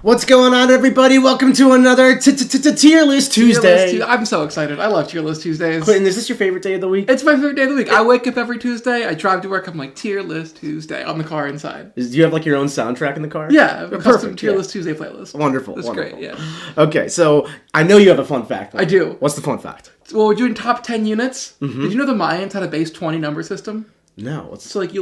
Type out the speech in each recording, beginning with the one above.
What's going on, everybody? Welcome to another Tier List Tuesday. I'm so excited. I love Tier List Tuesdays. Quinton, is this your favorite day of the week? It's my favorite day of the week. I wake up every Tuesday. I drive to work. I'm like, Tier List Tuesday on the car inside. Do you have like your own soundtrack in the car? Yeah, a custom Tier List Tuesday playlist. Wonderful. That's wonderful. Great, yeah. Okay, so I know you have a fun fact. I do. What's the fun fact? Well, we're doing top 10 units. Mm-hmm. Did you know the Mayans had a base 20 number system? No. So you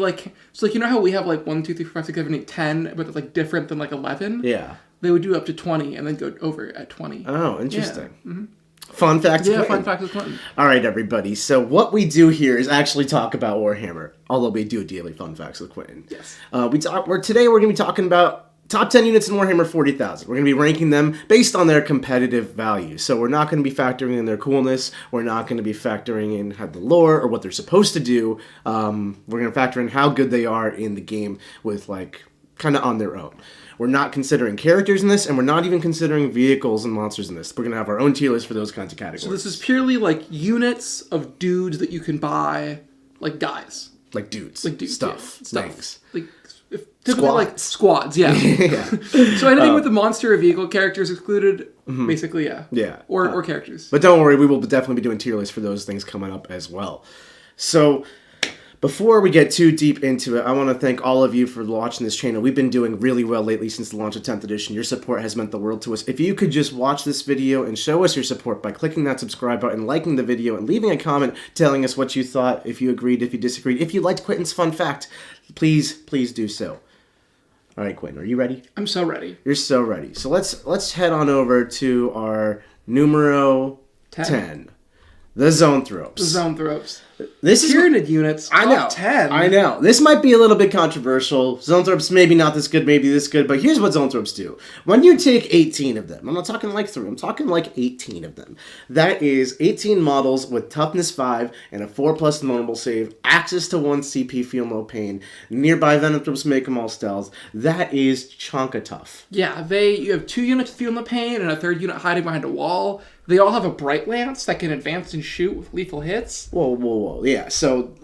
know how we have like 1, 2, 3, 4, 5, 6, 7, 8, 10, but it's like different than like 11? Yeah. They would do up to 20 and then go over at 20. Oh, interesting. Yeah. Mm-hmm. Fun fact. Yeah, fun fact with Quinton. All right, everybody. So what we do here is actually talk about Warhammer, although we do daily fun facts with Quinton. Yes. Today we're going to be talking about top 10 units in Warhammer 40,000. We're going to be ranking them based on their competitive value. So we're not going to be factoring in their coolness. We're not going to be factoring in the lore or what they're supposed to do. We're going to factor in how good they are in the game with kind of on their own. We're not considering characters in this, and we're not even considering vehicles and monsters in this. We're going to have our own tier list for those kinds of categories. So this is purely like units of dudes that you can buy, like guys. Like dudes. Like dudes. Stuff. Yeah, stuff. Things. Like, typically like squads, yeah. Yeah. So anything with the monster or vehicle characters excluded, basically, yeah. Yeah. Or characters. But don't worry, we will definitely be doing tier lists for those things coming up as well. So before we get too deep into it, I want to thank all of you for watching this channel. We've been doing really well lately since the launch of 10th edition. Your support has meant the world to us. If you could just watch this video and show us your support by clicking that subscribe button, liking the video, and leaving a comment telling us what you thought, if you agreed, if you disagreed, if you liked Quinton's fun fact, please do so. All right, Quinton, are you ready? I'm so ready. You're so ready. So let's head on over to our numero 10. The Zoanthropes. The Zoanthropes. This is Tyranid units. I know. 10. I know. This might be a little bit controversial. Zoanthropes maybe not this good, maybe this good, but here's what Zoanthropes do. When you take 18 of them, I'm not talking like 3, I'm talking like 18 of them. That is 18 models with toughness 5 and a 4+ vulnerable save, access to 1 CP, feel no pain, nearby Venothropes make them all styles. That is chonka tough. Yeah, you have 2 units feel no pain and a 3rd unit hiding behind a wall. They all have a Bright Lance that can advance and shoot with lethal hits. Whoa. Yeah, so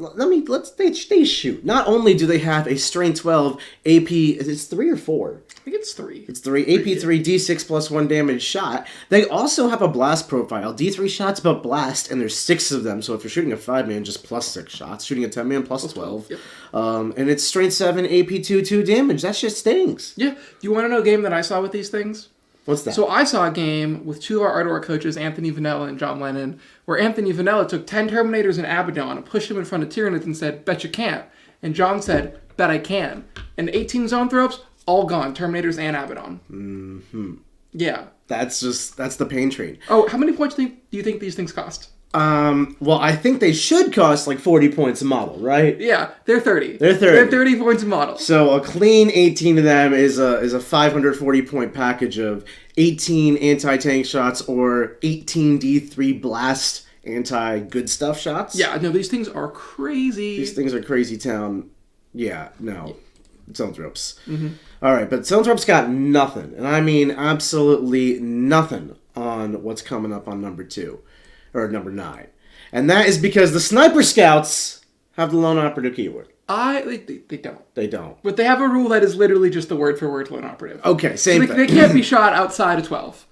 they shoot. Not only do they have a Strength 12 AP, it's 3 or 4? I think it's 3. It's 3. AP 3, D6 plus 1 damage shot. They also have a blast profile. D3 shots, but blast, and there's 6 of them. So if you're shooting a 5-man, just plus 6 shots. Shooting a 10-man, plus 12. Yep. And it's Strength 7, AP 2 damage. That shit stings. Yeah. You want to know a game that I saw with these things? What's that? So I saw a game with 2 of our Ardor coaches, Anthony Vanella and John Lennon, where Anthony Vanella took 10 Terminators and Abaddon and pushed them in front of Tyranids and said, bet you can't. And John said, bet I can. And 18 Zoanthropes, all gone. Terminators and Abaddon. Mm-hmm. Yeah. That's the pain train. Oh, how many points do you think these things cost? Well, I think they should cost like 40 points a model, right? Yeah, they're 30. They're 30. They're 30 points a model. So a clean 18 of them is a 540 point package of 18 anti-tank shots or 18 D3 blast anti-good stuff shots. Yeah, no, these things are crazy. These things are crazy town. Yeah, no. Zoanthropes. Mm-hmm. All right, but Zoanthropes got nothing, and I mean absolutely nothing on what's coming up on number 2. Or number 9. And that is because the Sniper Scouts have the lone operative keyword. They don't. They don't. But they have a rule that is literally just the word for word lone operative. Okay, same so thing. They can't be shot outside of 12.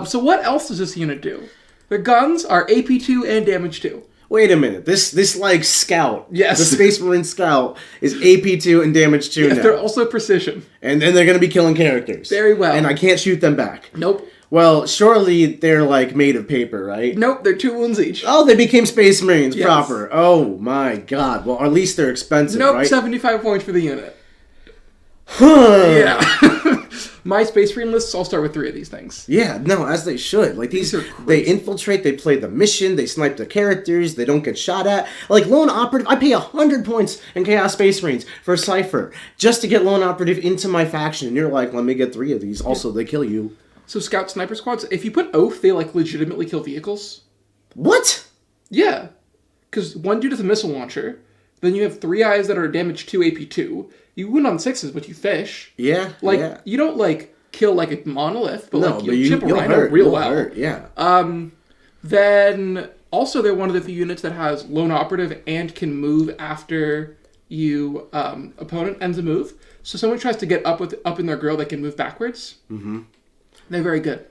So what else does this unit do? Their guns are AP 2 and damage 2. Wait a minute. This like scout. Yes. The Space Marine scout is AP 2 and damage 2 yes, now. they're also precision. And then they're going to be killing characters. Very well. And I can't shoot them back. Nope. Well, surely they're like made of paper, right? Nope, they're 2 wounds each. Oh, they became Space Marines yes. proper. Oh my god. Well, at least they're expensive, nope, right? 75 points for the unit. Huh. Yeah. My Space Marine lists all start with 3 of these things. Yeah, no, as they should. Like these are they infiltrate, they play the mission, they snipe the characters, they don't get shot at. Like Lone Operative, I pay 100 points in Chaos Space Marines for Cypher just to get Lone Operative into my faction. And you're like, let me get 3 of these. Also, they kill you. So Scout Sniper Squads, if you put Oath, they like legitimately kill vehicles. What? Yeah. Because 1 dude is a missile launcher. Then you have 3 eyes that are damage 2 AP 2. You win on 6s, but you fish. Yeah. Like, yeah. you don't like kill like a monolith, but no, like but you chip a rhino hurt, real you'll well. Hurt, yeah. Then also they're one of the few units that has lone operative and can move after you opponent ends a move. So someone tries to get up in their grill, they can move backwards. Mm-hmm. They're very good.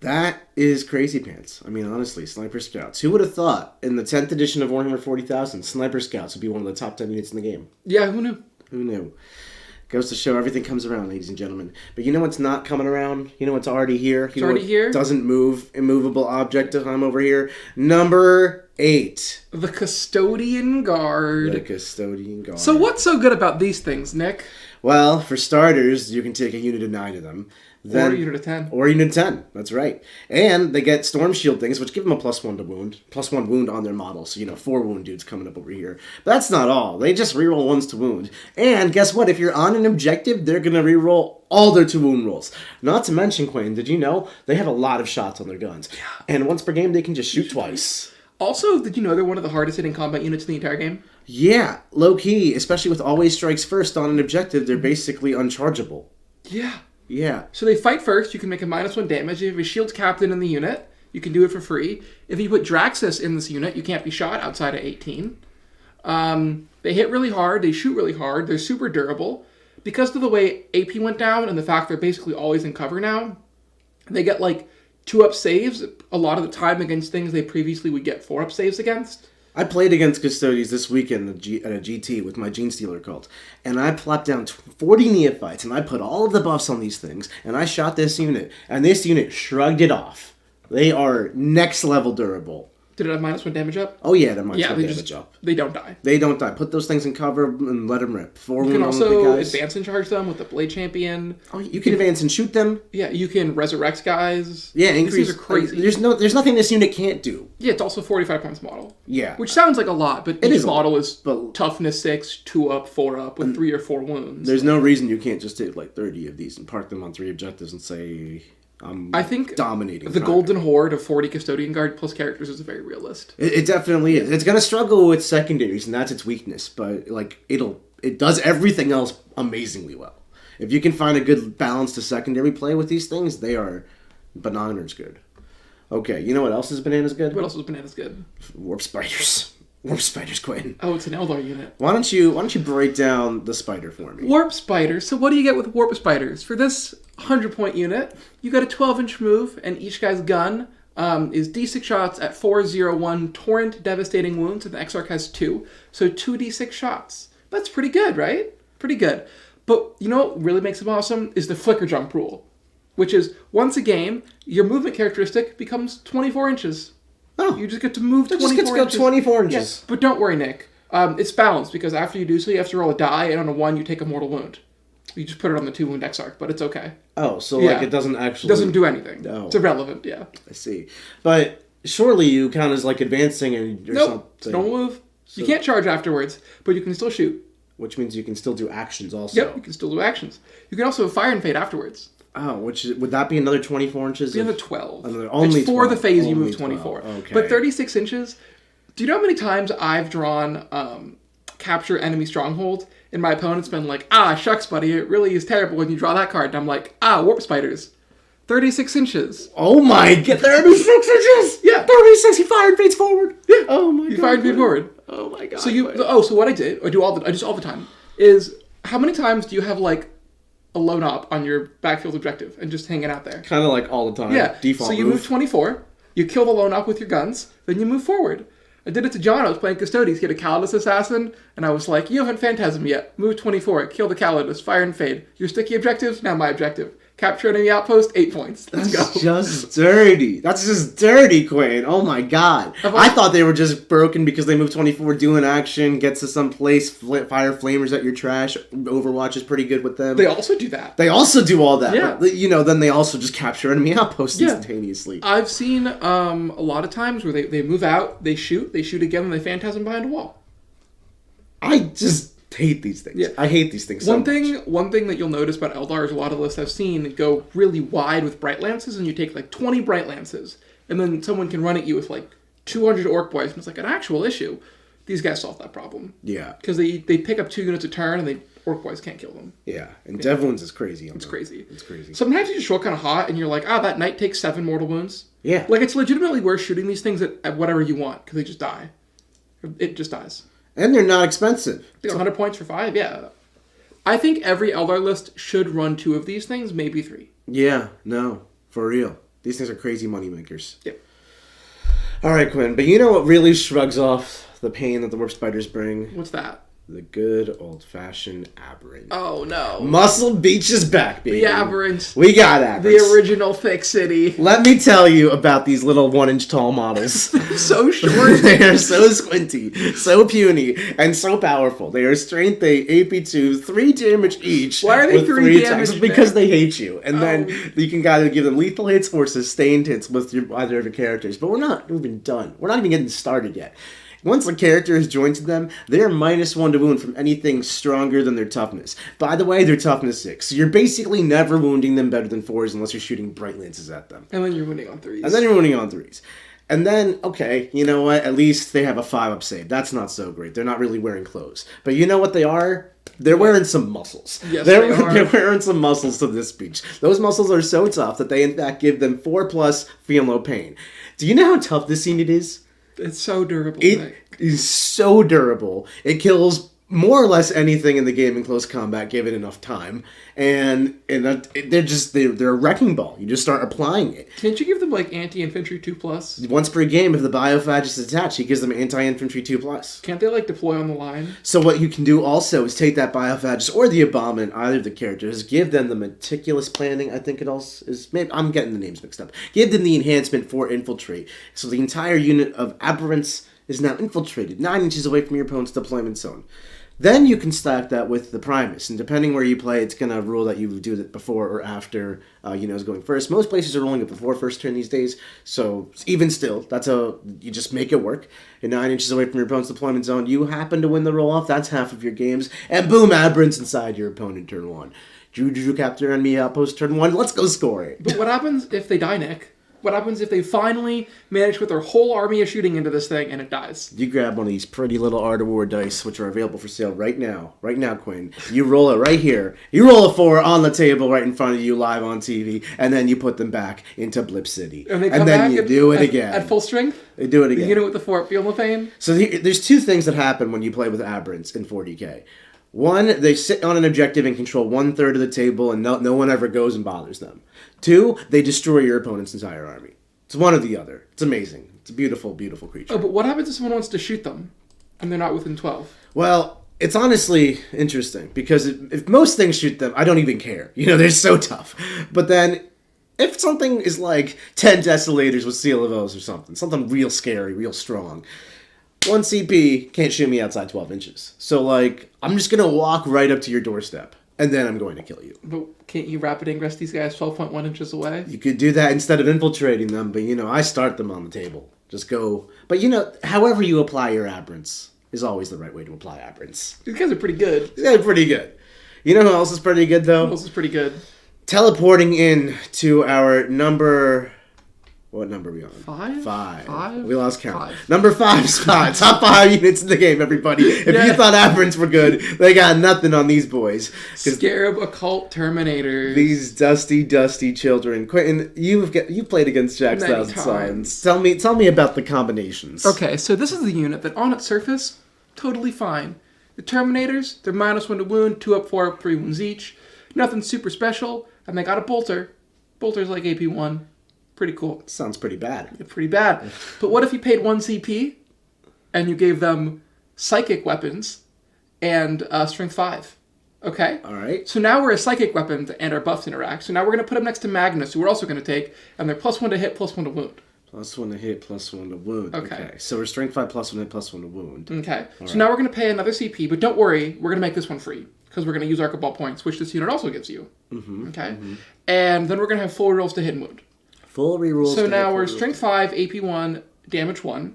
That is crazy pants. I mean, honestly, Sniper Scouts. Who would have thought in the 10th edition of Warhammer 40,000, Sniper Scouts would be one of the top 10 units in the game? Yeah, who knew? Who knew? Goes to show everything comes around, ladies and gentlemen. But you know what's not coming around? You know what's already here? It's already here? Doesn't move. Immovable object I'm over here. Number 8. The Custodian Guard. The Custodian Guard. So what's so good about these things, Nick? Well, for starters, you can take a unit of 9 of them. Or a unit of 10. Or a unit of 10, that's right. And they get Storm Shield things, which give them a +1 to wound. +1 wound on their model, so 4 wound dudes coming up over here. But that's not all. They just reroll 1s to wound. And guess what? If you're on an objective, they're going to reroll all their 2 wound rolls. Not to mention, Quinn, did you know they have a lot of shots on their guns? Yeah. And once per game, they can just shoot twice. Also, did you know they're one of the hardest hitting combat units in the entire game? Yeah, low-key, especially with always strikes first on an objective, they're basically unchargeable. Yeah. Yeah. So they fight first, you can make a -1 damage. If you have a shield captain in the unit, you can do it for free. If you put Draxus in this unit, you can't be shot outside of 18. They hit really hard, they shoot really hard, they're super durable. Because of the way AP went down and the fact they're basically always in cover now, they get 2-up saves a lot of the time against things they previously would get 4-up saves against. I played against Custodians this weekend at a GT with my Gene Stealer cult, and I plopped down 40 neophytes, and I put all of the buffs on these things, and I shot this unit, and this unit shrugged it off. They are next level durable. Did it have -1 damage up? Oh yeah, that might damage up. They don't die. They don't die. Put those things in cover and let them rip. 4 you can wound on the also big guys. advance and charge them with the Blade Champion. Oh, you can advance and shoot them. Yeah, you can resurrect guys. Yeah, These increase. things are crazy. There's nothing this unit can't do. Yeah, it's also 45 points model. Yeah. Which sounds like a lot, but It each is model is but- toughness 6, 2-up, 4-up, with 3 or 4 wounds. There's no reason you can't just take 30 of these and park them on 3 objectives and say, I think dominating. the Golden Horde of 40 Custodian Guard plus characters is very realist. It definitely is. It's gonna struggle with secondaries, and that's its weakness. But it does everything else amazingly well. If you can find a good balance to secondary play with these things, they are bananas good. Okay, you know what else is bananas good? What else is bananas good? Warp spiders. Warp spiders, Quinn. Oh, it's an Eldar unit. Why don't you break down the spider for me? Warp spiders. So what do you get with warp spiders? For this 100-point unit, you got a 12-inch move, and each guy's gun is D6 shots at 401 torrent devastating wounds, and the Exarch has 2. So 2d6 shots. That's pretty good, right? Pretty good. But you know what really makes them awesome is the flicker jump rule, which is once a game, your movement characteristic becomes 24 inches. Oh. You just get to move 24 inches. Just get to go 24 inches. Yes, but don't worry, Nick. It's balanced, because after you do so, you have to roll a die, and on a 1, you take a mortal wound. You just put it on the 2-wound Exarch, but it's okay. Oh, so it doesn't actually... It doesn't do anything. No. It's irrelevant, yeah. I see. But surely you count as advancing or Nope, something. don't move. You can't charge afterwards, but you can still shoot. Which means you can still do actions also. Yep, you can still do actions. You can also fire and fade afterwards. Oh, would that be another 24 inches? Be another 12. Only it's for 12. the phase you Only move 24. 12. Okay. But 36 inches, do you know how many times I've drawn capture enemy stronghold, and my opponent's been like, shucks, buddy, it really is terrible when you draw that card. And I'm like, warp spiders. 36 inches. Oh my god, 36 inches? Yeah. 36, he fire and fades forward. Yeah. Oh my god. You fire and fade forward. Oh my god. So what I did, I do all the time, is how many times do you have a lone op on your backfield objective and just hanging out there? Kind of all the time. Yeah. Default so you move 24, you kill the lone op with your guns, then you move forward. I did it to John. I was playing Custodes. He had a Calidus Assassin, and I was like, you haven't Phantasm yet. Move 24, kill the Calidus, fire and fade. Your sticky objectives, now my objective. Capture enemy outpost, 8 points. Let's go. That's just dirty. That's just dirty, Quinn. Oh my god. I thought they were just broken because they moved 24, doing action, gets to some place, fire flamers at your trash. Overwatch is pretty good with them. They also do that. They also do all that. Yeah. But, then they also just capture enemy outposts instantaneously. I've seen a lot of times where they move out, they shoot again, and they Phantasm behind a wall. I just hate these things. Yeah. I hate these things so much. One thing that you'll notice about Eldar is a lot of lists I've seen go really wide with Bright Lances, and you take 20 Bright Lances, and then someone can run at you with 200 Orc Boys, and it's an actual issue. These guys solve that problem. Yeah. Because they pick up 2 units a turn, and Orc Boys can't kill them. Yeah, and Devlin's is crazy. It's crazy. It's crazy. Sometimes you just roll kind of hot, and you're like, that knight takes 7 mortal wounds. Yeah. It's legitimately worth shooting these things at whatever you want, because they just die. It just dies. And they're not expensive. I think 100 points for 5, yeah. I think every Eldar list should run 2 of these things, maybe 3. Yeah, no, for real. These things are crazy moneymakers. Yep. All right, Quinn, but you know what really shrugs off the pain that the warp spiders bring? What's that? The good old-fashioned aberrant. Oh, no. Muscle Beach is back, baby. The aberrant. We got aberrants. The original Thick City. Let me tell you about these little 1-inch tall models. So short. They are so squinty, so puny, and so powerful. They are strength 8, AP2, 3 damage each. Why are they with 3 damage? attacks. Because they hate you. And then you can either give them lethal hits or sustained hits with either of your characters. But we're not even done. We're not even getting started yet. Once a character is joined to them, they are -1 to wound from anything stronger than their toughness. By the way, they're toughness 6, so you're basically never wounding them better than 4s unless you're shooting bright lances at them. And then you're winning on 3s. And then, okay, you know what? At least they have a 5-up save. That's not so great. They're not really wearing clothes. But you know what they are? They're wearing some muscles. Yes, they are. They're wearing some muscles to this beach. Those muscles are so tough that they, in fact, give them 4+ feel no pain. Do you know how tough this unit is? It's so durable. It is so durable. It kills more or less anything in the game in close combat, given enough time. And they're a wrecking ball. You just start applying it. Can't you give them, like, anti-infantry 2+? Once per game, if the biophage is attached, he gives them anti-infantry 2+. Can't they, like, deploy on the line? So what you can do also is take that biophage or the abominant, either of the characters, give them the meticulous planning, I think it also is, maybe I'm getting the names mixed up. Give them the enhancement for infiltrate. So the entire unit of aberrants is now infiltrated, 9 inches away from your opponent's deployment zone. Then you can stack that with the Primus, and depending where you play, it's going to rule that you do it before or after, is going first. Most places are rolling it before first turn these days, so even still, you just make it work. You're 9 inches away from your opponent's deployment zone. You happen to win the roll-off, that's half of your games, and boom, aberrants inside your opponent turn 1. Juju capture enemy outpost turn 1, let's go score it. But what happens if they die, Nick? What happens if they finally manage to put their whole army of shooting into this thing and it dies? You grab one of these pretty little Art of War dice, which are available for sale right now, Quinn. You roll it right here. You roll a 4 on the table right in front of you live on TV, and then you put them back into Blip City. And then you do it again. At full strength? They do it again. You hit it with the 4, feel the pain? So there's 2 things that happen when you play with aberrants in 40k. One, they sit on an objective and control 1/3 of the table, and no one ever goes and bothers them. 2, they destroy your opponent's entire army. It's one or the other. It's amazing. It's a beautiful, beautiful creature. Oh, but what happens if someone wants to shoot them and they're not within 12? Well, it's honestly interesting because if most things shoot them, I don't even care. They're so tough. But then if something is like 10 Desolators with Seal of Oaths or something real scary, real strong, 1 CP can't shoot me outside 12 inches. So, I'm just going to walk right up to your doorstep. And then I'm going to kill you. But can't you rapid ingress these guys 12.1 inches away? You could do that instead of infiltrating them, but I start them on the table. Just go. But however you apply your aberrants is always the right way to apply aberrants. These guys are pretty good. These guys are pretty good. You know who else is pretty good, though? Who else is pretty good? Teleporting in to our number... What number are we on? 5? 5. We lost count. 5. Number 5 spot. Top 5 units in the game, everybody. If you thought aberrants were good, they got nothing on these boys. Scarab Occult Terminators. These dusty children. Quinton, you've played against Jack's Thousand Suns. Tell me about the combinations. Okay, so this is the unit that on its surface, totally fine. The Terminators, they're -1 to wound, 2 up, 4 up, 3 wounds each. Nothing super special. And they got a Bolter. Bolter's like AP1. Pretty cool. Sounds pretty bad. Pretty bad. But what if you paid 1 CP and you gave them psychic weapons and strength 5? Okay? All right. So now we're a psychic weapon and our buffs interact. So now we're going to put them next to Magnus, who we're also going to take, and they're +1 to hit, +1 to wound. +1 to hit, +1 to wound. Okay. So we're strength 5 +1 hit, +1 to wound. Okay. So now we're going to pay another CP, but don't worry, we're going to make this one free because we're going to use Archibald points, which this unit also gives you. Mm-hmm. Okay. Mm-hmm. And then we're going to have full rolls to hit and wound. Full rerolls. So now we're strength 5, AP1, damage 1,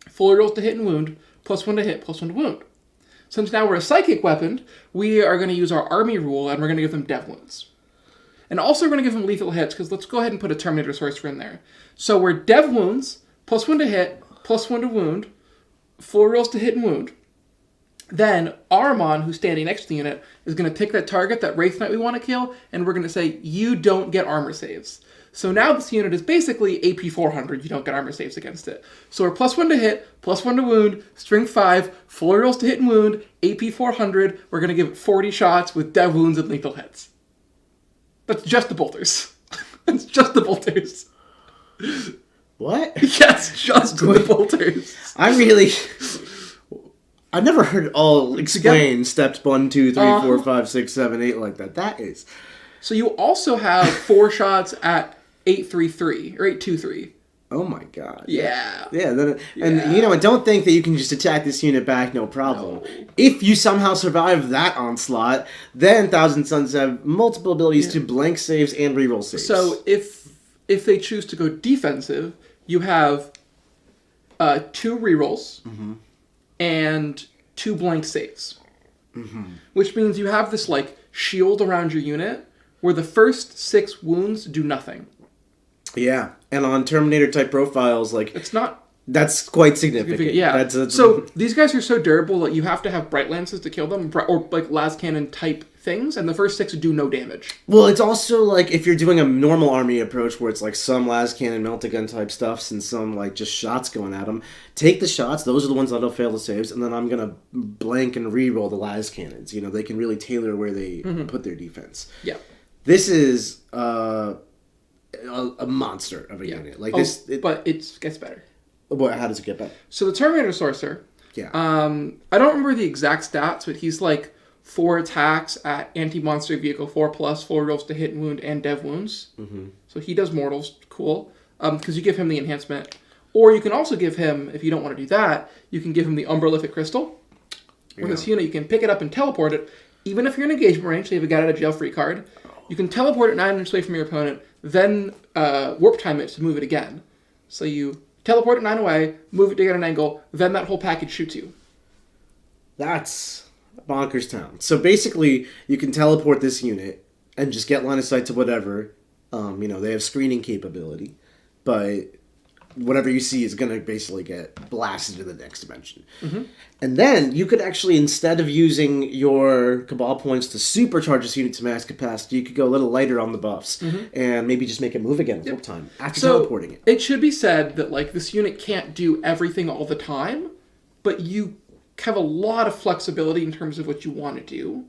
full rerolls to hit and wound, +1 to hit, +1 to wound. Since now we're a psychic weapon, we are going to use our army rule and we're going to give them dev wounds. And also we're going to give them lethal hits because let's go ahead and put a Terminator Sorcerer in there. So we're dev wounds, +1 to hit, +1 to wound, full rolls to hit and wound. Then Armon, who's standing next to the unit, is going to pick that target, that Wraith Knight we want to kill, and we're going to say, you don't get armor saves. So now this unit is basically AP 400. You don't get armor saves against it. So we're +1 to hit, +1 to wound, strength 5, 4 rolls to hit and wound, AP 400. We're going to give it 40 shots with dev wounds and lethal hits. That's just the bolters. That's just the bolters. What? Yes, just the bolters. I've never heard it all explained. Steps 1, 2, 3, 4, 5, 6, 7, 8 like that. That is. So you also have 4 shots at 833 or 823. Oh my god. Yeah. Yeah. And don't think that you can just attack this unit back, no problem. No. If you somehow survive that onslaught, then Thousand Suns have multiple abilities to blank saves and reroll saves. So if they choose to go defensive, you have 2 rerolls and 2 blank saves. Which means you have this like shield around your unit where the first 6 wounds do nothing. Yeah, and on Terminator type profiles, like it's not. That's quite significant. Yeah. So these guys are so durable that you have to have bright lances to kill them, or like las cannon type things, and the first 6 do no damage. Well, it's also like if you're doing a normal army approach where it's like some las cannon, meltagun type stuffs, and some like just shots going at them. Take the shots; those are the ones that'll fail the saves, and then I'm gonna blank and re-roll the las cannons. You know, they can really tailor where they put their defense. Yeah. This is a monster of a unit. Like but it gets better. How does it get better? So the Terminator Sorcerer. Yeah. I don't remember the exact stats, but he's like 4 attacks at anti-monster vehicle 4+, 4 rolls to hit and wound and dev wounds. So he does mortals. Cool. Because you give him the enhancement. Or you can also give him, if you don't want to do that, you can give him the Umbralific Crystal. With this unit, you can pick it up and teleport it. Even if you're in engagement range, so you have a get out of jail free card. You can teleport it 9 inches away from your opponent, then warp time it to move it again. So you teleport it 9 away, move it to get an angle, then that whole package shoots you. That's bonkers town. So basically, you can teleport this unit and just get line of sight to whatever. They have screening capability, but whatever you see is going to basically get blasted to the next dimension. And then you could actually, instead of using your Cabal points to supercharge this unit to max capacity, you could go a little lighter on the buffs and maybe just make it move again full time after teleporting it. It should be said that like this unit can't do everything all the time, but you have a lot of flexibility in terms of what you want to do.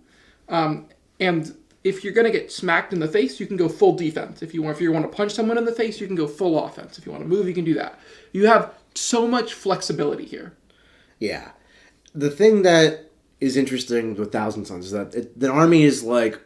And if you're going to get smacked in the face, you can go full defense. If you want to punch someone in the face, you can go full offense. If you want to move, you can do that. You have so much flexibility here. Yeah. The thing that is interesting with Thousand Suns is that the army is like,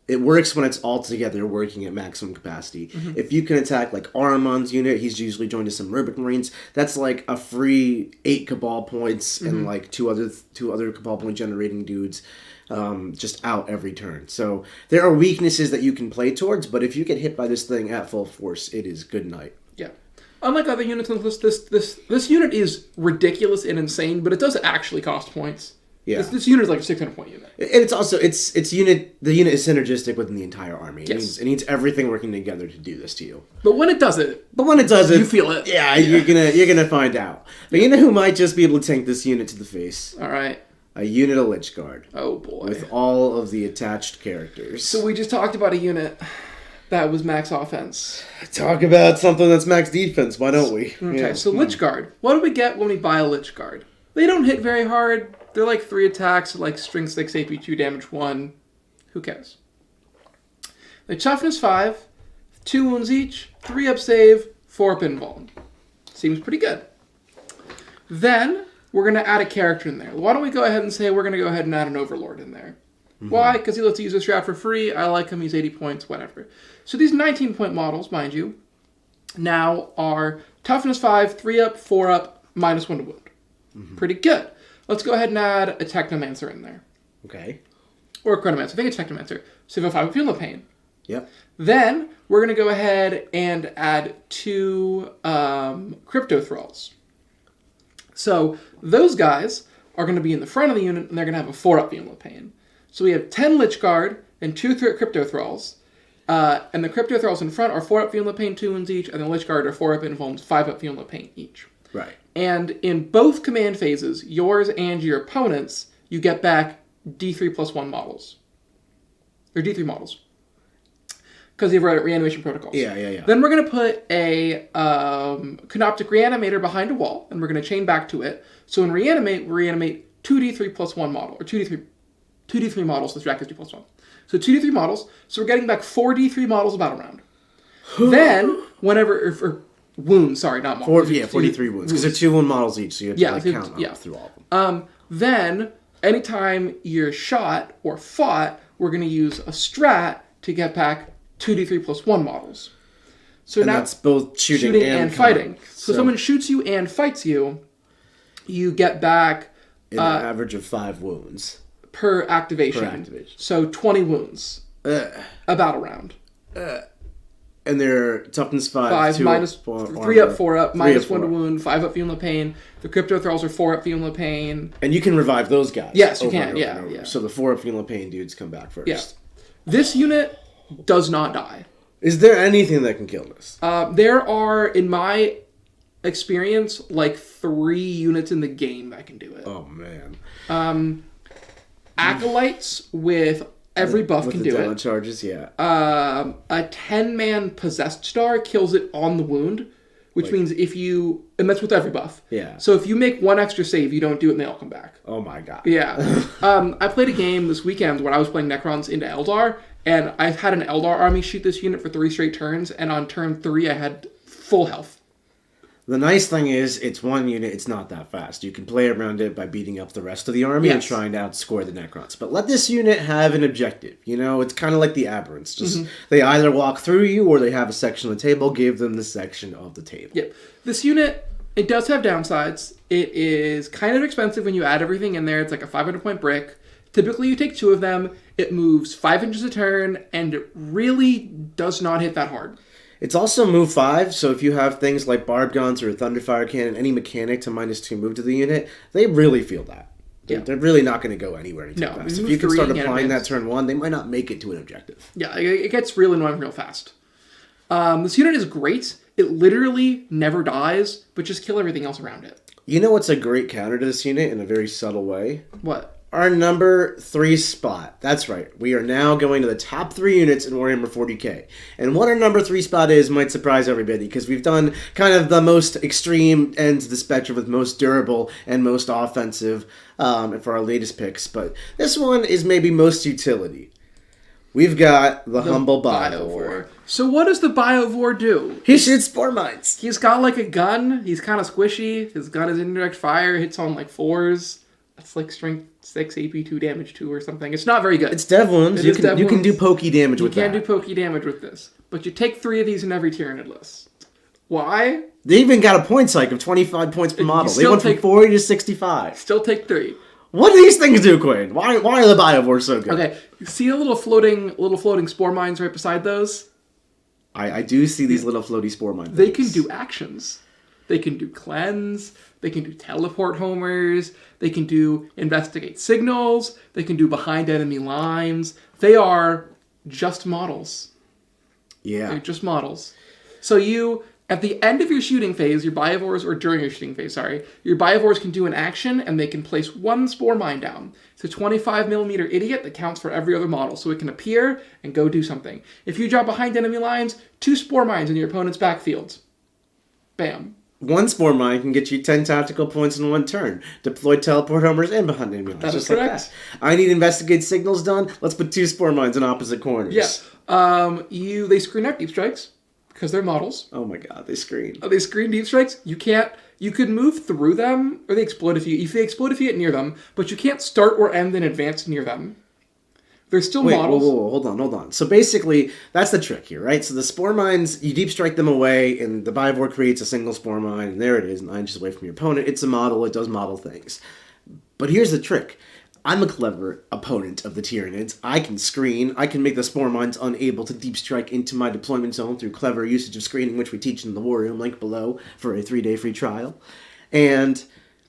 it works when it's all together working at maximum capacity. If you can attack like Aramon's unit, he's usually joined to some Rubric Marines. That's like a free 8 Cabal points and like two other Cabal point generating dudes. Just out every turn. So there are weaknesses that you can play towards, but if you get hit by this thing at full force, it is good night. Yeah. Unlike other units on this list, this unit is ridiculous and insane, but it does actually cost points. Yeah. This unit is like a 600-point unit. It's also the unit is synergistic within the entire army. Yes. It needs everything working together to do this to you. But when it does it, you feel it. Yeah, you're gonna find out. But you know who might just be able to tank this unit to the face? All right. A unit of Lich Guard. Oh boy. With all of the attached characters. So we just talked about a unit that was max offense. Talk about something that's max defense, why don't we? Okay, so Lich Guard. What do we get when we buy a Lich Guard? They don't hit very hard. They're like 3 attacks, like strength 6, AP 2, damage 1. Who cares? They toughness 5, 2 wounds each, 3 up save, 4 up invuln. Seems pretty good. Then we're going to add a character in there. Why don't we go ahead and say we're going to go ahead and add an Overlord in there? Why? Because he lets you use this strat for free. I like him. He's 80 points, whatever. So these 19-point models, mind you, now are toughness 5, 3 up, 4 up, -1 to wound. Pretty good. Let's go ahead and add a Technomancer in there. Okay. Or a Chronomancer. I think it's Technomancer. So you have 5 Feel No Pain. Yep. Then we're going to go ahead and add 2 Crypto Thralls. So those guys are going to be in the front of the unit, and they're going to have a 4-up Feel No Pain. So we have 10 Lich Guard and 2 Crypto Thralls. And the Crypto Thralls in front are 4-up Feel No Pain, 2 wounds each, and the Lich Guard are 4-up Invulns, 5-up Feel No Pain each. Right. And in both command phases, yours and your opponent's, you get back D3+1 models. Or D3 models. because you have reanimation protocols. Yeah. Then we're going to put a Canoptic Reanimator behind a wall, and we're going to chain back to it. So in Reanimate, we reanimate 2d3 plus 1 model, or 2d3 models, so the stack is 2 plus 1. So 2d3 models, so we're getting back 4d3 models of battle round. Then, or wounds, sorry, not models. 43 wounds, because they're 2 wound models each, so you have to count them through all of them. Then, anytime you're shot or fought, we're going to use a strat to get back 2d3 plus 1 models. So and now that's both shooting and fighting. So someone shoots you and fights you, you get back an average of 5 wounds per activation. So 20 wounds. A battle round. And they're toughness 5, 2 minus up, 4, 3 up, 4 up, minus 1 4. to wound, 5 up feeling the pain. The crypto thralls are 4 up feeling the pain. And you can revive those guys. Yes, you can. Yeah. So the 4 up feeling the pain dudes come back first. Yeah. This unit does not die. Is there anything that can kill this? There are, in my experience, like 3 units in the game that can do it. Oh man. Acolytes with every buff can do it. Charges, yeah. A 10-man possessed star kills it on the wound, which means if you... And that's with every buff. Yeah. So if you make 1 extra save, you don't do it and they all come back. Oh my god. Yeah. I played a game this weekend when I was playing Necrons into Eldar, and I had an Eldar army shoot this unit for 3 straight turns, and on turn 3 I had full health. The nice thing is, it's 1 unit, it's not that fast. You can play around it by beating up the rest of the army and trying to outscore the Necrons. But let this unit have an objective. You know, it's kind of like the Aberrants. Just they either walk through you or they have a section of the table. Give them the section of the table. Yep. This unit, it does have downsides. It is kind of expensive when you add everything in there. It's like a 500-point brick. Typically, you take 2 of them. It moves 5 inches a turn, and it really does not hit that hard. It's also move 5, so if you have things like barb guns or a thunderfire cannon, any mechanic to -2 move to the unit, they really feel that. They're really not going to go anywhere anytime fast. If you can start applying that turn 1, they might not make it to an objective. Yeah, it gets real annoying real fast. This unit is great. It literally never dies, but just kill everything else around it. You know what's a great counter to this unit in a very subtle way? What? Our number 3 spot. That's right. We are now going to the top 3 units in Warhammer 40k. And what our number 3 spot is might surprise everybody, because we've done kind of the most extreme ends of the spectrum with most durable and most offensive for our latest picks. But this one is maybe most utility. We've got the humble Biovore. So what does the Biovore do? He shoots spore mines. He's got like a gun. He's kind of squishy. His gun is indirect fire. Hits on like 4s. It's like strength 6, AP 2, damage 2 or something. It's not very good. It's dev wounds. You can do pokey damage with that. You can do pokey damage with this. But you take 3 of these in every Tyranid list. Why? They even got a point psych of 25 points per model. They went from 40 to 65. Still take 3. What do these things do, Quinn? Why are the Biovore so good? Okay, you see the little floating spore mines right beside those? I do see these little floaty spore mines. They can do actions. They can do cleanse. They can do teleport homers. They can do investigate signals. They can do behind enemy lines. They are just models. Yeah. They're just models. So you, at the end of your shooting phase, your Biovores, or during your shooting phase, your Biovores can do an action and they can place 1 spore mine down. It's a 25mm idiot that counts for every other model, so it can appear and go do something. If you drop behind enemy lines, 2 spore mines in your opponent's backfield. Bam. 1 spore mine can get you 10 tactical points in 1 turn. Deploy teleport homers and behind enemy lines. That's just correct. like that. I need investigate signals done. Let's put 2 spore mines in opposite corners. Yeah. They screen out deep strikes because they're models. Oh my god, they screen. They screen deep strikes. You could move through them, or they explode if they explode if you get near them, but you can't start or end and advance near them. They're still models. Whoa, hold on. So basically, that's the trick here, right? So the spore mines, you deep strike them away, and the Biovore creates a single spore mine, and there it is, 9 inches away from your opponent. It's a model, it does model things. But here's the trick. I'm a clever opponent of the Tyranids. I can screen. I can make the spore mines unable to deep strike into my deployment zone through clever usage of screening, which we teach in the War Room, link below, for a 3-day free trial. And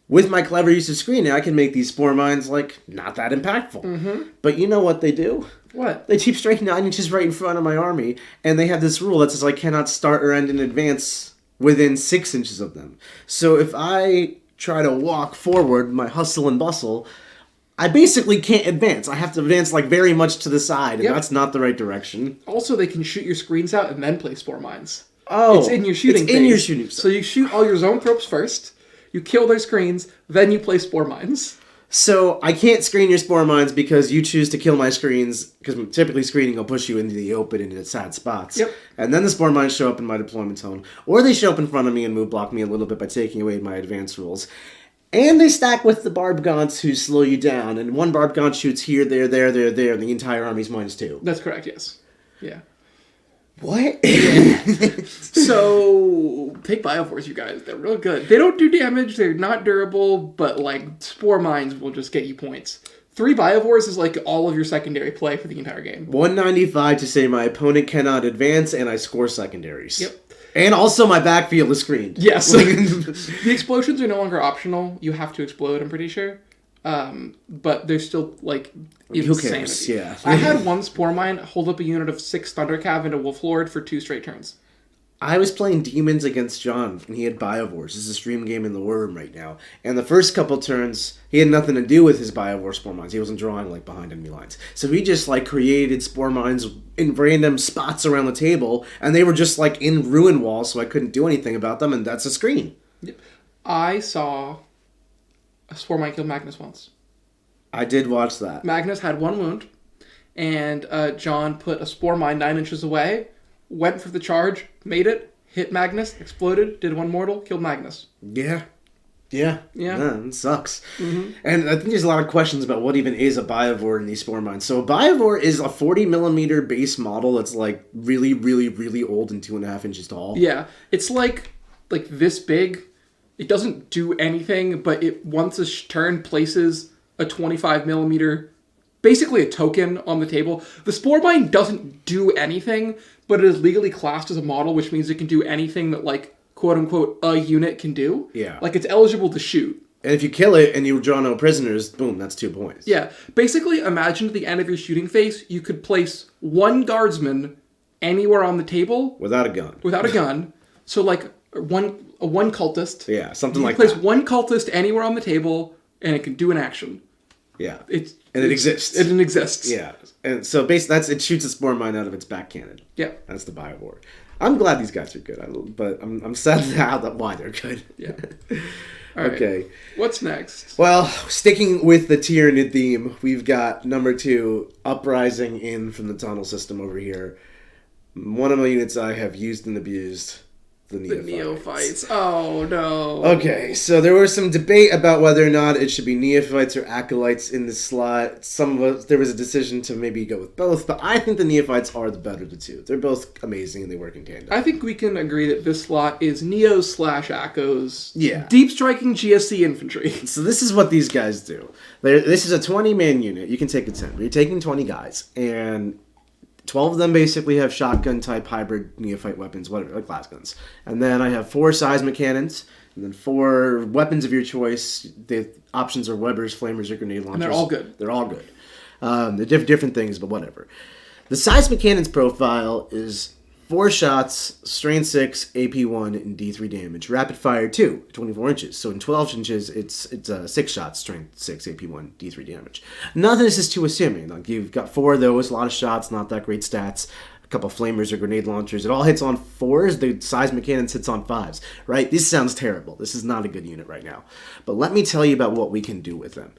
with my clever use of screening, I can make these spore mines, not that impactful. Mm-hmm. But you know what they do? What? They deep strike 9 inches right in front of my army, and they have this rule that says I cannot start or end in advance within 6 inches of them. So if I try to walk forward, my hustle and bustle, I basically can't advance. I have to advance like very much to the side, and that's not the right direction. Also, they can shoot your screens out and then place spore mines. Oh, it's in your shooting phase. in your shooting. So you shoot all your zone tropes first, you kill their screens, then you place spore mines. So I can't screen your spore mines because you choose to kill my screens, because typically screening will push you into the open, into sad spots. Yep. And then the spore mines show up in my deployment zone, or they show up in front of me and move block me a little bit by taking away my advance rules. And they stack with the barb gaunts who slow you down, and one barb gaunt shoots here, there, and the entire army's -2. That's correct, yes. Yeah. What? So, take Biovores, you guys. They're real good. They don't do damage, they're not durable, but, like, spore mines will just get you points. 3 Biovores is, like, all of your secondary play for the entire game. 195 to say my opponent cannot advance, and I score secondaries. Yep. And also my backfield is screened. Yes. The explosions are no longer optional. You have to explode, I'm pretty sure. But they're still, like, insanity. Who cares? Yeah. I had one spore mine hold up a unit of 6 Thundercav into Wolf Lord for 2 straight turns. I was playing Demons against John, and he had Biovores. This is a stream game in the War Room right now. And the first couple turns, he had nothing to do with his Biovore spore mines. He wasn't drawing, like, behind enemy lines. So he just, like, created spore mines in random spots around the table, and they were just, like, in ruin walls, so I couldn't do anything about them, and that's a screen. Yep. I saw a spore mine kill Magnus once. I did watch that. Magnus had 1 wound, and John put a spore mine 9 inches away, went for the charge, made it, hit Magnus, exploded, did 1 mortal, killed Magnus. Yeah. It sucks. Mm-hmm. And I think there's a lot of questions about what even is a Biovore in these spore mines. So a Biovore is a 40mm base model that's like really, really, really old and 2.5 inches tall. Yeah. It's like this big. It doesn't do anything, but it once a turn places a 25mm, basically a token on the table. The spore mine doesn't do anything, but it is legally classed as a model, which means it can do anything that, like, quote-unquote, a unit can do. Yeah. Like, it's eligible to shoot. And if you kill it and you draw no prisoners, boom, that's 2 points. Yeah. Basically, imagine at the end of your shooting phase, you could place 1 guardsman anywhere on the table. Without a gun. Without a gun. So, like, one cultist. Yeah, something like that. You that. place 1 cultist anywhere on the table, and it can do an action. Yeah. It exists. It exists. Yeah. And so basically it shoots a spore mine out of its back cannon. Yeah. That's the Biovore. I'm glad these guys are good, but I'm sad why they're good. Yeah. All right. Okay. What's next? Well, sticking with the Tyranid theme, we've got number 2, Uprising in from the tunnel system over here. One of my units I have used and abused. The Neophytes. Oh, no. Okay, so there was some debate about whether or not it should be Neophytes or Acolytes in the slot. There was a decision to maybe go with both, but I think the Neophytes are the better of the two. They're both amazing and they work in tandem. I think we can agree that this slot is Neos/Acos. Yeah. Deep striking GSC infantry. So this is what these guys do. This is a 20-man unit. You can take a 10, but you're taking 20 guys, and 12 of them basically have shotgun-type hybrid neophyte weapons, whatever, like glass guns. And then I have 4 seismic cannons, and then 4 weapons of your choice. The options are Webbers, Flamers, or Grenade Launchers. And they're all good. They're all good. They're different things, but whatever. The seismic cannons profile is 4 shots, strain 6, AP1, and D3 damage. Rapid fire 2, 24 inches. So in 12 inches, it's 6 shots, strain 6, AP1, D3 damage. None of this is too assuming. Like, you've got 4 of those, a lot of shots, not that great stats. A couple flamers or grenade launchers. It all hits on 4s. The seismic cannons hits on 5s. Right? This sounds terrible. This is not a good unit right now. But let me tell you about what we can do with them.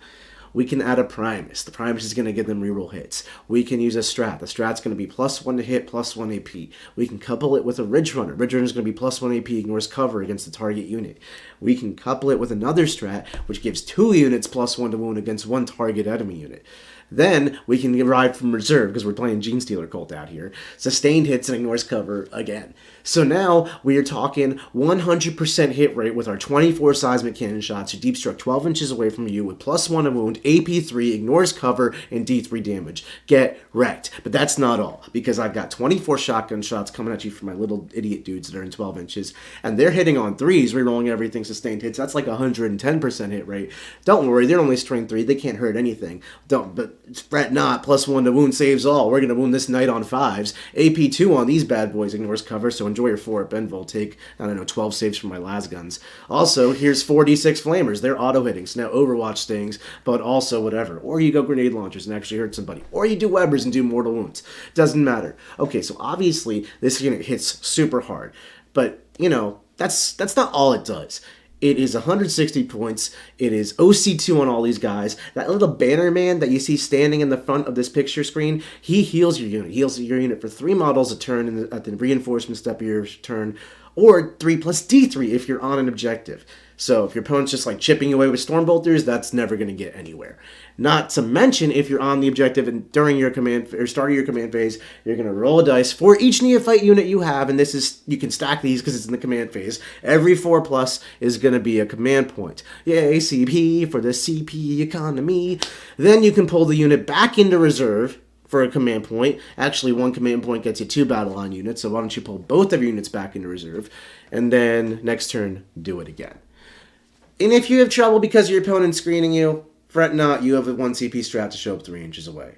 We can add a Primus. The Primus is going to give them reroll hits. We can use a Strat. The Strat's going to be +1 to hit, +1 AP. We can couple it with a Ridge Runner. Ridge Runner is going to be +1 AP, ignores cover against the target unit. We can couple it with another Strat, which gives 2 units +1 to wound against 1 target enemy unit. Then we can arrive from reserve, because we're playing Gene Stealer Cult out here. Sustained hits and ignores cover again. So now we are talking 100% hit rate with our 24 seismic cannon shots who deep struck 12 inches away from you with +1 to wound, AP3, ignores cover, and D3 damage. Get wrecked. But that's not all, because I've got 24 shotgun shots coming at you from my little idiot dudes that are in 12 inches, and they're hitting on 3s, rerolling everything, sustained hits. That's like 110% hit rate. Don't worry, they're only strain 3. They can't hurt anything. But fret not, +1 to wound saves all. We're going to wound this knight on 5s. AP 2 on these bad boys ignores cover, so enjoy your 4 at Benville. Take, 12 saves from my las guns. Also, here's 4d6 flamers. They're auto-hitting, so now Overwatch stings, but also whatever. Or you go grenade launchers and actually hurt somebody. Or you do Webbers and do mortal wounds. Doesn't matter. Okay, so obviously, this unit hits super hard. But, that's not all it does. It is 160 points. It is OC2 on all these guys. That little banner man that you see standing in the front of this picture screen, he heals your unit. He heals your unit for 3 models a turn at the reinforcement step of your turn, or 3 plus D3 if you're on an objective. So if your opponent's just like chipping away with Stormbolters, that's never going to get anywhere. Not to mention, if you're on the objective and during your command or starting your command phase, you're going to roll a dice for each neophyte unit you have, and you can stack these because it's in the command phase. Every 4+ is going to be a command point. Yay, CP for the CP economy. Then you can pull the unit back into reserve for a command point. Actually, 1 command point gets you 2 battle line units, so why don't you pull both of your units back into reserve, and then next turn, do it again. And if you have trouble because your opponent's screening you, fret not, you have a 1 CP strat to show up 3 inches away.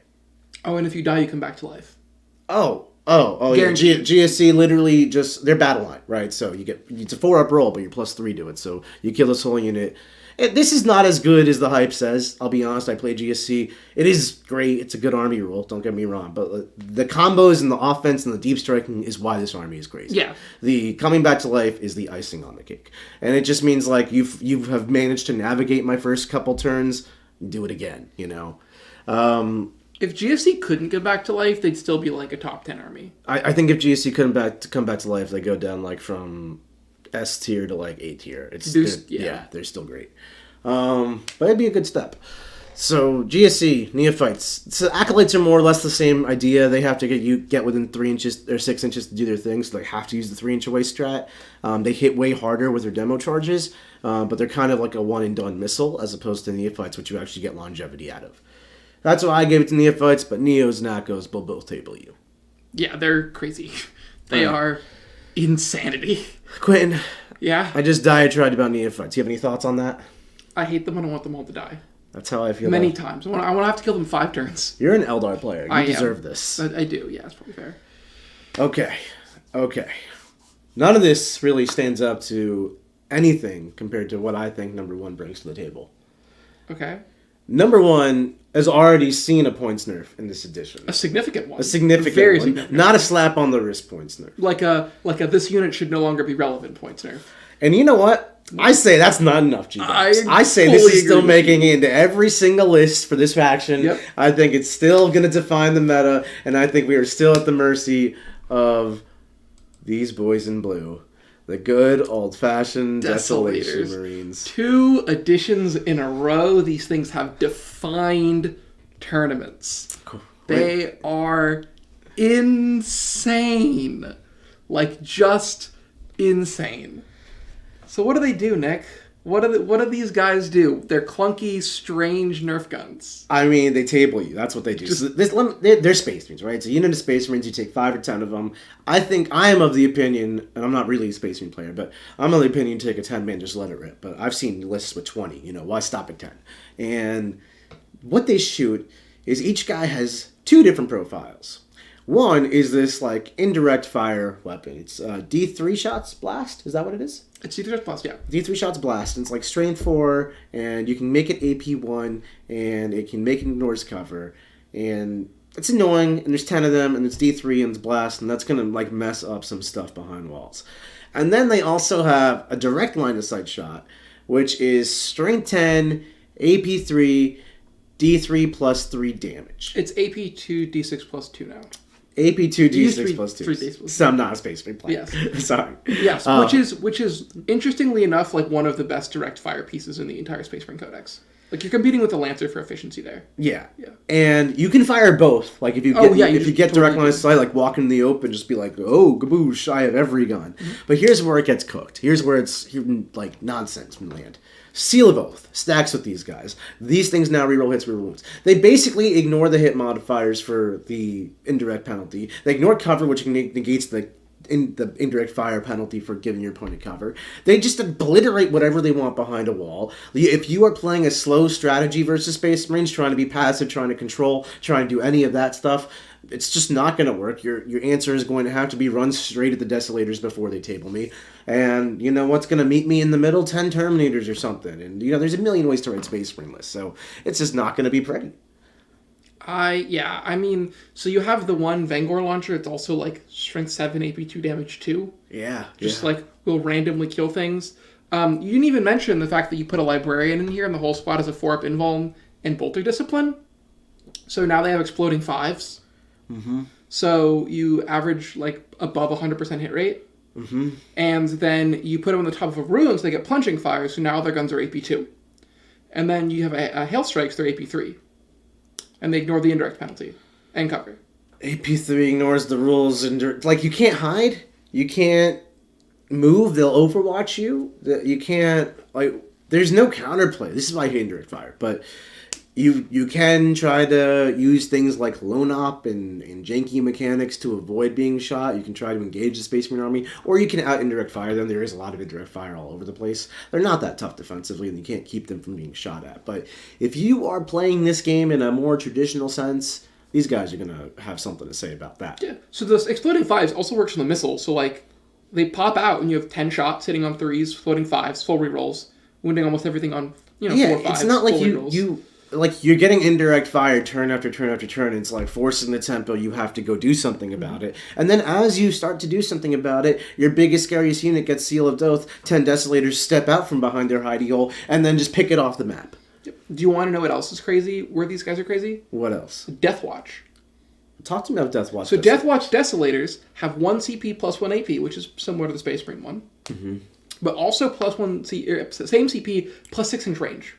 Oh, and if you die, you come back to life. Oh, yeah. GSC literally just, they're battle line, right? So it's a 4-up roll, but you're +3 to it. So you kill this whole unit. This is not as good as the hype says. I'll be honest, I play GSC. It is great. It's a good army rule, don't get me wrong. But the combos and the offense and the deep striking is why this army is crazy. Yeah. The coming back to life is the icing on the cake. And it just means like you have managed to navigate my first couple turns, do it again, If GSC couldn't get back to life, they'd still be like a top 10 army. I think if GSC couldn't come back to life, they go down like from S tier to like A tier. They're still great. But it'd be a good step. So GSC neophytes. So acolytes are more or less the same idea. They have to get within 3 inches or 6 inches to do their thing. So they have to use the 3 inch away strat. They hit way harder with their demo charges, but they're kind of like a one and done missile as opposed to neophytes, which you actually get longevity out of. That's why I gave it to neophytes, but neos, nacos will both table you. Yeah, they're crazy. They are insanity. Quinton. Yeah? I just diatribed about neophytes. You have any thoughts on that? I hate them and I want them all to die. That's how I feel. Many times. I want to have to kill them 5 turns. You're an Eldar player. You deserve this. I do, yeah, it's probably fair. Okay. None of this really stands up to anything compared to what I think number 1 brings to the table. Okay. Number 1 has already seen a points nerf in this edition. A significant one. Very significant. Not a slap on the wrist points nerf. Like a this unit should no longer be relevant points nerf. And you know what? I say that's not enough, G-Box. I say this is still making it into every single list for this faction. Yep. I think it's still going to define the meta, and I think we are still at the mercy of these boys in blue. The good old-fashioned Desolation Marines. 2 editions in a row, these things have defined tournaments. Cool. They are insane. Like, just insane. So what do they do, Nick? What do these guys do? They're clunky, strange Nerf guns. I mean, they table you. That's what they do. They're Space Marines, right? It's a unit of Space Marines. You take 5 or 10 of them. I am of the opinion, and I'm not really a Space Marine player, but I'm of the opinion you take a 10-man, just let it rip. But I've seen lists with 20. Why stop at 10? And what they shoot is each guy has 2 different profiles. One is this, like, indirect fire weapon. It's D3 shots blast. Is that what it is? It's D3 shots blast, yeah. D3 shots blast. And it's like strength 4, and you can make it AP 1, and it can make it ignores cover. And it's annoying, and there's 10 of them, and it's D3 and it's blast, and that's going to, like, mess up some stuff behind walls. And then they also have a direct line of sight shot, which is strength 10, AP 3, D3 plus 3 damage. It's AP 2, D6 plus 2 now. AP2 D6 plus 2. 3 days plus 2. So I'm not a Space Marine player. Yes. Sorry. Yes, which is interestingly enough like one of the best direct fire pieces in the entire Space Marine Codex. Like you're competing with the Lancer for efficiency there. Yeah. And you can fire both. Like if you get direct line of sight, like walk in the open, just be like, oh, gaboosh, I have every gun. Mm-hmm. But here's where it gets cooked. Here's where it's like nonsense from land. Seal of Oath stacks with these guys. These things now reroll hits, reroll wounds. They basically ignore the hit modifiers for the indirect penalty. They ignore cover, which negates the the indirect fire penalty for giving your opponent cover. They just obliterate whatever they want behind a wall. If you are playing a slow strategy versus Space Marines, trying to be passive, trying to control, trying to do any of that stuff, it's just not going to work. Your answer is going to have to be run straight at the Desolators before they table me. And you know what's going to meet me in the middle? 10 Terminators or something. And you know, there's a million ways to write Space Marine lists, so it's just not going to be pretty. I mean, so you have the one Vangor launcher. It's also like strength 7, AP2, damage 2. Yeah. Just like will randomly kill things. You didn't even mention the fact that you put a librarian in here, and the whole squad has a 4-up invuln and bolter discipline. So now they have exploding 5s. Mm-hmm. So you average like above 100% hit rate. Mm-hmm. And then you put them on the top of a ruin, so they get plunging fire. So now their guns are AP2. And then you have a hail strikes. They're AP3. And they ignore the indirect penalty and cover. AP3 ignores the rules, and like you can't hide, you can't move. They'll overwatch you. You can't like. There's no counterplay. This is why I hate indirect fire, but you can try to use things like lone op and janky mechanics to avoid being shot. You can try to engage the Space Marine army, or you can out indirect fire them. There is a lot of indirect fire all over the place. They're not that tough defensively, and you can't keep them from being shot at. But if you are playing this game in a more traditional sense, these guys are going to have something to say about that. Yeah. So the exploding 5s also works on the missile. So like they pop out and you have 10 shots hitting on 3s, floating 5s, full rerolls, wounding almost everything on 4 5s. It's not like you like you're getting indirect fire turn after turn after turn. And it's like forcing the tempo. You have to go do something about it. And then as you start to do something about it, your biggest, scariest unit gets Seal of Oath. 10 Desolators step out from behind their hidey hole and then just pick it off the map. Yep. Do you want to know what else is crazy? Where these guys are crazy? What else? Death Watch. Talk to me about Death Watch. So Death Watch Desolators have 1 CP plus 1 AP, which is similar to the Space Marine one. Mm-hmm. But also plus 1 same CP plus 6-inch range.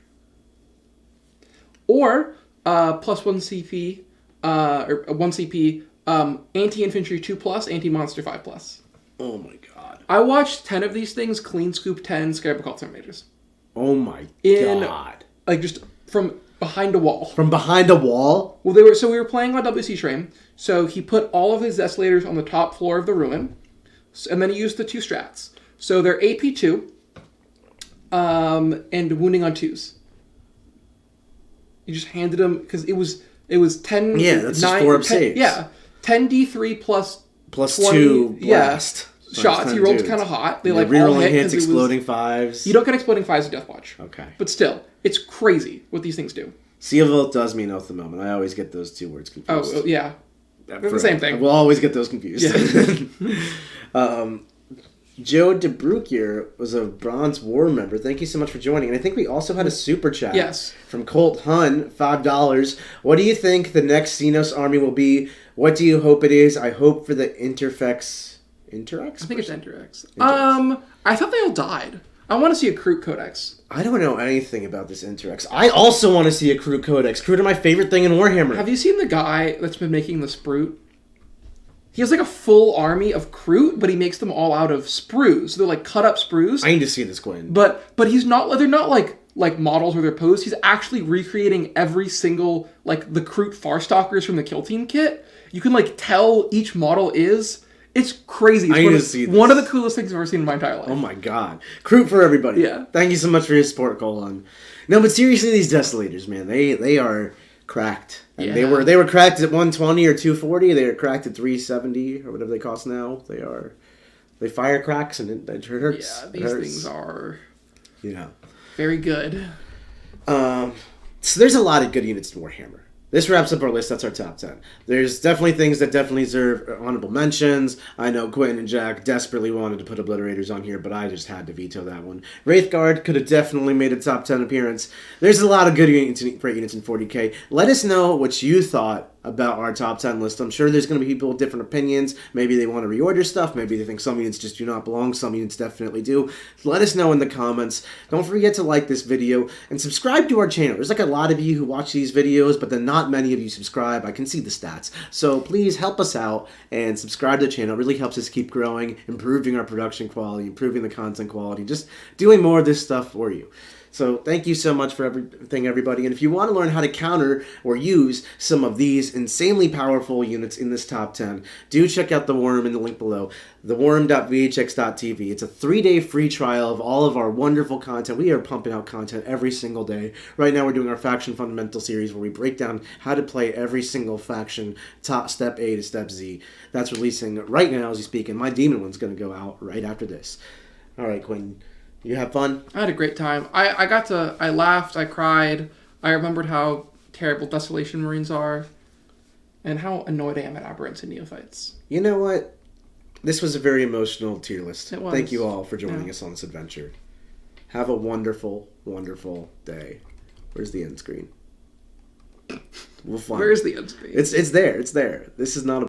Or plus 1 CP, or 1 CP, anti-infantry 2+, anti-monster 5+. Oh my god. I watched 10 of these things, clean scoop 10 Scarab Cult Terminators. Oh my god. Like just from behind a wall. From behind a wall? Well, we were playing on WC Train, so he put all of his Desolators on the top floor of the ruin, and then he used the 2 strats. So they're AP2, and wounding on 2s. He just handed them, because it was 10... Yeah, that's 9, just 4-up saves. Yeah, 10d3 plus 20, 2 blast. Yeah, shots. He rolled kind of hot. They like all hit hits, exploding 5s. You don't get exploding 5s in Death Watch. Okay. But still, it's crazy what these things do. Seal of Oath does mean oath the moment. I always get those 2 words confused. Oh, yeah. They're the same thing. We'll always get those confused. Yeah. Joe DeBruckier was a Bronze War member. Thank you so much for joining. And I think we also had a super chat. Yes. From Colt Hun, $5. What do you think the next Xenos army will be? What do you hope it is? I hope for the Interfex. Interx? I think it's Interx. I thought they all died. I want to see a Kroot Codex. I don't know anything about this Interx. I also want to see a Kroot Codex. Kroot are my favorite thing in Warhammer. Have you seen the guy that's been making the Sprute? He has like a full army of Kroot, but he makes them all out of sprues. So they're like cut up sprues. I need to see this, Quinn. But he's not. They're not like models where they're posed. He's actually recreating every single like the Kroot Farstalkers from the Kill Team kit. You can like tell each model is. It's crazy. It's I need to see this. One of the coolest things I've ever seen in my entire life. Oh my god. Kroot for everybody. Yeah. Thank you so much for your support, Colin. No, but seriously, these Desolators, man, they are cracked. And yeah. They were cracked at 120 or 240. They are cracked at 370 or whatever they cost now. They fire cracks and it hurts. Yeah, these things are very good. So there's a lot of good units in Warhammer. This wraps up our list. That's our top 10. There's definitely things that definitely deserve honorable mentions. I know Quinton and Jack desperately wanted to put Obliterators on here, but I just had to veto that one. Wraithguard could have definitely made a top 10 appearance. There's a lot of good great units in 40k. Let us know what you thought about our top 10 list. I'm sure there's going to be people with different opinions. Maybe they want to reorder stuff. Maybe they think some units just do not belong. Some units definitely do. Let us know in the comments. Don't forget to like this video and subscribe to our channel. There's like a lot of you who watch these videos, but then not many of you subscribe. I can see the stats. So please help us out and subscribe to the channel. It really helps us keep growing, improving our production quality, improving the content quality, just doing more of this stuff for you. So thank you so much for everything, everybody. And if you want to learn how to counter or use some of these insanely powerful units in this top 10, do check out The Worm in the link below, theworm.vhx.tv. It's a 3-day free trial of all of our wonderful content. We are pumping out content every single day. Right now we're doing our Faction Fundamental series where we break down how to play every single faction, top step A to step Z. That's releasing right now as you speak, and my Demon one's going to go out right after this. All right, Quinton. You have fun? I had a great time. I laughed, I cried, I remembered how terrible Desolation Marines are, and how annoyed I am at Aberrants and Neophytes. You know what? This was a very emotional tier list. It was. Thank you all for joining us on this adventure. Have a wonderful, wonderful day. Where's the end screen? We'll find Where's the end screen? It's there. It's there. This is not a